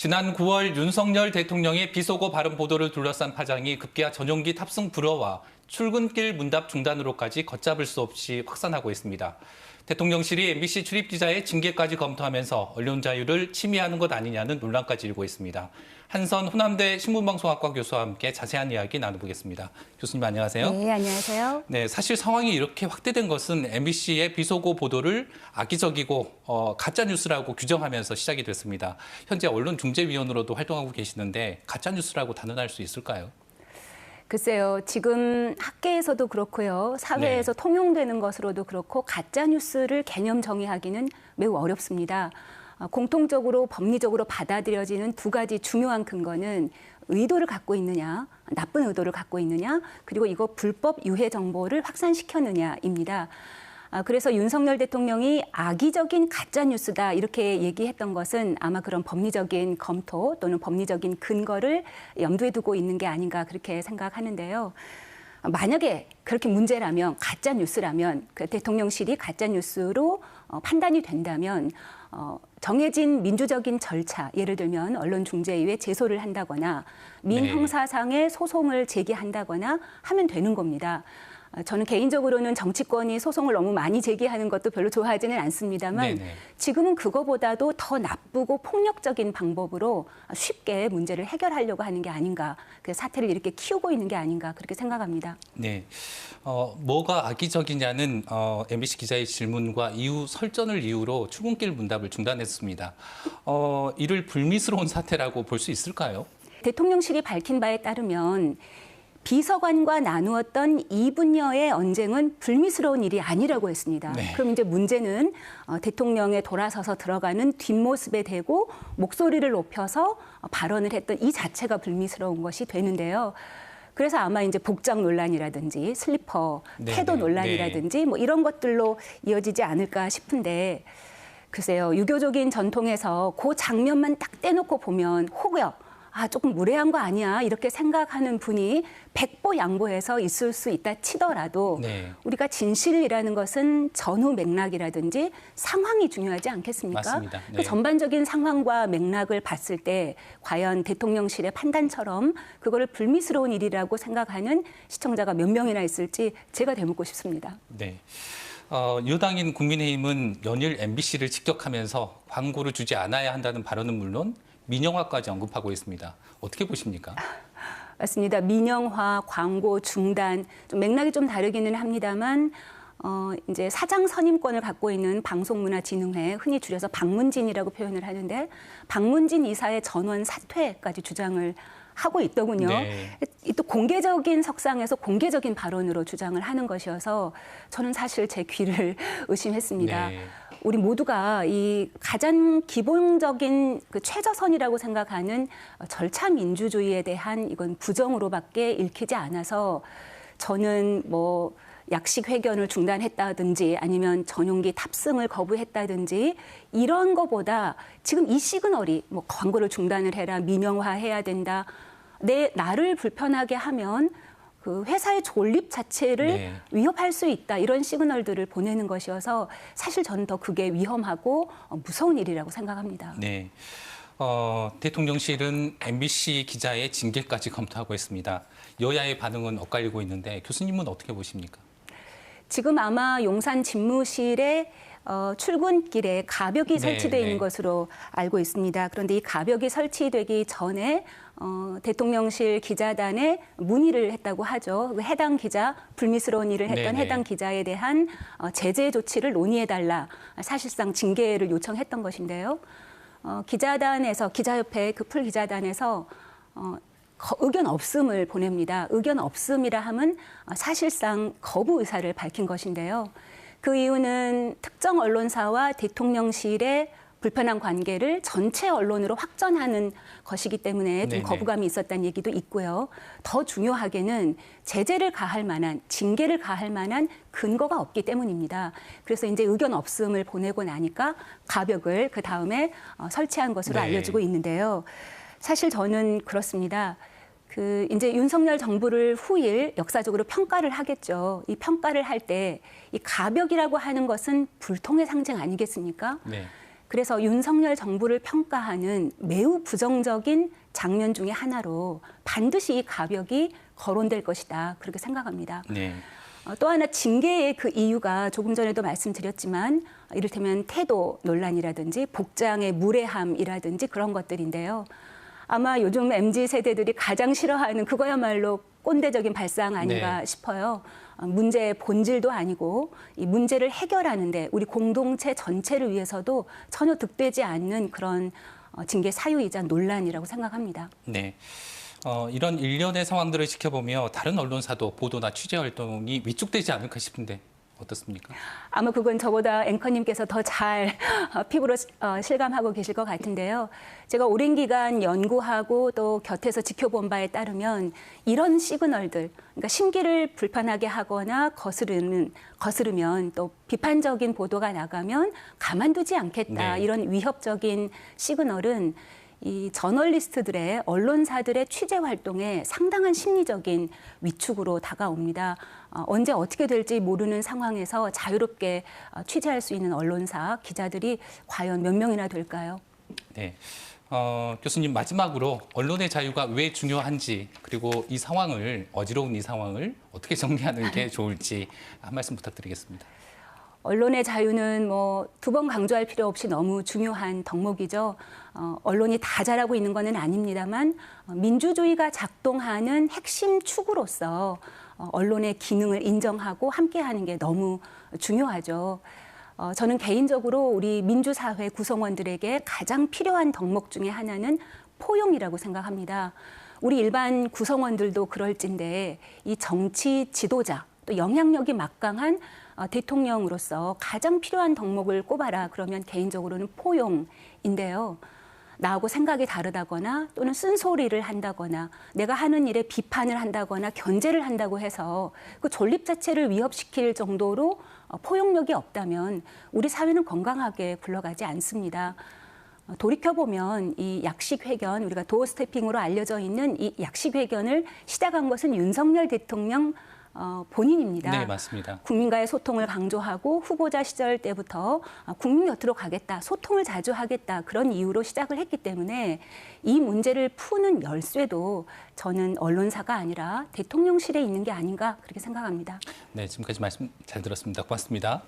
지난 9월 윤석열 대통령의 비속어 발언 보도를 둘러싼 파장이 급기야 전용기 탑승 불허와 출근길 문답 중단으로까지 걷잡을 수 없이 확산하고 있습니다. 대통령실이 MBC 출입 기자의 징계까지 검토하면서 언론 자유를 침해하는 것 아니냐는 논란까지 일고 있습니다. 한선 호남대 신문방송학과 교수와 함께 자세한 이야기 나눠보겠습니다. 교수님 안녕하세요. 네, 안녕하세요. 네, 사실 상황이 이렇게 확대된 것은 MBC의 비속어 보도를 악의적이고 가짜 뉴스라고 규정하면서 시작이 됐습니다. 현재 언론중재위원으로도 활동하고 계시는데 가짜 뉴스라고 단언할 수 있을까요? 글쎄요, 지금 학계에서도 그렇고요, 사회에서 통용되는 것으로도 그렇고 가짜 뉴스를 개념 정의하기는 매우 어렵습니다. 공통적으로 법리적으로 받아들여지는 두 가지 중요한 근거는 의도를 갖고 있느냐, 나쁜 의도를 갖고 있느냐, 그리고 이거 불법 유해 정보를 확산시켰느냐입니다. 그래서 윤석열 대통령이 악의적인 가짜뉴스다 이렇게 얘기했던 것은 아마 그런 법리적인 검토 또는 법리적인 근거를 염두에 두고 있는 게 아닌가 그렇게 생각하는데요. 만약에 그렇게 문제라면 가짜뉴스라면 그 대통령실이 가짜뉴스로 판단이 된다면 정해진 민주적인 절차, 예를 들면 언론중재위에 제소를 한다거나 민형사상의 소송을 제기한다거나 하면 되는 겁니다. 저는 개인적으로는 정치권이 소송을 너무 많이 제기하는 것도 별로 좋아하지는 않습니다만 지금은 그거보다도 더 나쁘고 폭력적인 방법으로 쉽게 문제를 해결하려고 하는 게 아닌가, 그 사태를 이렇게 키우고 있는 게 아닌가 그렇게 생각합니다. 네, 뭐가 악의적이냐는 MBC 기자의 질문과 이후 설전을 이유로 출근길 문답을 중단했습니다. 이를 불미스러운 사태라고 볼 수 있을까요? 대통령실이 밝힌 바에 따르면 비서관과 나누었던 2분여의 언쟁은 불미스러운 일이 아니라고 했습니다. 그럼 이제 문제는 대통령에 돌아서서 들어가는 뒷모습에 대고 목소리를 높여서 발언을 했던 이 자체가 불미스러운 것이 되는데요. 그래서 아마 이제 복장 논란이라든지 슬리퍼 태도 논란이라든지 뭐 이런 것들로 이어지지 않을까 싶은데, 글쎄요, 유교적인 전통에서 그 장면만 딱 떼놓고 보면 혹여 조금 무례한 거 아니야 이렇게 생각하는 분이 백보양보해서 있을 수 있다 치더라도 우리가 진실이라는 것은 전후 맥락이라든지 상황이 중요하지 않겠습니까? 맞습니다. 그 전반적인 상황과 맥락을 봤을 때 과연 대통령실의 판단처럼 그거를 불미스러운 일이라고 생각하는 시청자가 몇 명이나 있을지 제가 되묻고 싶습니다. 네. 여당인 국민의힘은 연일 MBC를 직격하면서 광고를 주지 않아야 한다는 발언은 물론 민영화까지 언급하고 있습니다. 어떻게 보십니까? 맞습니다. 민영화, 광고 중단, 좀 맥락이 좀 다르기는 합니다만 이제 사장 선임권을 갖고 있는 방송문화진흥회, 흔히 줄여서 방문진이라고 표현을 하는데 방문진 이사의 전원 사퇴까지 주장을 하고 있더군요. 또 공개적인 석상에서 공개적인 발언으로 주장을 하는 것이어서 저는 사실 제 귀를 의심했습니다. 우리 모두가 이 가장 기본적인 그 최저선이라고 생각하는 절차 민주주의에 대한 이건 부정으로밖에 읽히지 않아서 저는 뭐 약식 회견을 중단했다든지 아니면 전용기 탑승을 거부했다든지 이런 거보다 지금 이 시그널이 뭐 광고를 중단을 해라, 민영화해야 된다, 나를 불편하게 하면 그 회사의 존립 자체를 위협할 수 있다, 이런 시그널들을 보내는 것이어서 사실 저는 더 그게 위험하고 무서운 일이라고 생각합니다. 네. 대통령실은 MBC 기자의 징계까지 검토하고 있습니다. 여야의 반응은 엇갈리고 있는데 교수님은 어떻게 보십니까? 지금 아마 용산 집무실에 출근길에 가벽이 설치되어 있는 것으로 알고 있습니다. 그런데 이 가벽이 설치되기 전에 대통령실 기자단에 문의를 했다고 하죠. 해당 기자, 불미스러운 일을 했던 해당 기자에 대한 제재 조치를 논의해달라, 사실상 징계를 요청했던 것인데요. 기자단에서, 기자협회 그 풀기자단에서 의견 없음을 보냅니다. 의견 없음이라 함은 사실상 거부 의사를 밝힌 것인데요. 그 이유는 특정 언론사와 대통령실의 불편한 관계를 전체 언론으로 확전하는 것이기 때문에 좀 거부감이 있었다는 얘기도 있고요. 더 중요하게는 제재를 가할 만한, 징계를 가할 만한 근거가 없기 때문입니다. 그래서 이제 의견 없음을 보내고 나니까 가벽을 그 다음에 설치한 것으로 알려지고 있는데요. 사실 저는 그렇습니다. 이제 윤석열 정부를 후일 역사적으로 평가를 하겠죠. 이 평가를 할 때 이 가벽이라고 하는 것은 불통의 상징 아니겠습니까? 그래서 윤석열 정부를 평가하는 매우 부정적인 장면 중에 하나로 반드시 이 가벽이 거론될 것이다. 그렇게 생각합니다. 네. 또 하나 징계의 그 이유가 조금 전에도 말씀드렸지만 이를테면 태도 논란이라든지 복장의 무례함이라든지 그런 것들인데요. 아마 요즘 MZ 세대들이 가장 싫어하는 그거야말로 꼰대적인 발상 아닌가 네. 싶어요. 문제의 본질도 아니고 이 문제를 해결하는데 우리 공동체 전체를 위해서도 전혀 득되지 않는 그런 징계 사유이자 논란이라고 생각합니다. 네. 이런 일련의 상황들을 지켜보며 다른 언론사도 보도나 취재 활동이 위축되지 않을까 싶은데 어떻습니까? 아마 그건 저보다 앵커님께서 더 잘 피부로 실감하고 계실 것 같은데요. 제가 오랜 기간 연구하고 또 곁에서 지켜본 바에 따르면 이런 시그널들, 그러니까 심기를 불편하게 하거나 거스르면 또 비판적인 보도가 나가면 가만두지 않겠다. 네. 이런 위협적인 시그널은 이 저널리스트들의 언론사들의 취재 활동에 상당한 심리적인 위축으로 다가옵니다. 언제 어떻게 될지 모르는 상황에서 자유롭게 취재할 수 있는 언론사 기자들이 과연 몇 명이나 될까요? 네. 교수님 마지막으로 언론의 자유가 왜 중요한지 그리고 이 상황을 어지러운 이 상황을 어떻게 정리하는 게 좋을지 한 말씀 부탁드리겠습니다. 언론의 자유는 뭐 두 번 강조할 필요 없이 너무 중요한 덕목이죠. 언론이 다 잘하고 있는 것은 아닙니다만 민주주의가 작동하는 핵심 축으로서 언론의 기능을 인정하고 함께하는 게 너무 중요하죠. 저는 개인적으로 우리 민주사회 구성원들에게 가장 필요한 덕목 중에 하나는 포용이라고 생각합니다. 우리 일반 구성원들도 그럴진데 이 정치 지도자 또 영향력이 막강한 대통령으로서 가장 필요한 덕목을 꼽아라. 그러면 개인적으로는 포용인데요. 나하고 생각이 다르다거나 또는 쓴소리를 한다거나 내가 하는 일에 비판을 한다거나 견제를 한다고 해서 그 존립 자체를 위협시킬 정도로 포용력이 없다면 우리 사회는 건강하게 굴러가지 않습니다. 돌이켜보면 이 약식회견, 우리가 도어스태핑으로 알려져 있는 이 약식회견을 시작한 것은 윤석열 대통령 본인입니다. 네, 맞습니다. 국민과의 소통을 강조하고 후보자 시절 때부터 국민 곁으로 가겠다, 소통을 자주 하겠다 그런 이유로 시작을 했기 때문에 이 문제를 푸는 열쇠도 저는 언론사가 아니라 대통령실에 있는 게 아닌가 그렇게 생각합니다. 네, 지금까지 말씀 잘 들었습니다. 고맙습니다.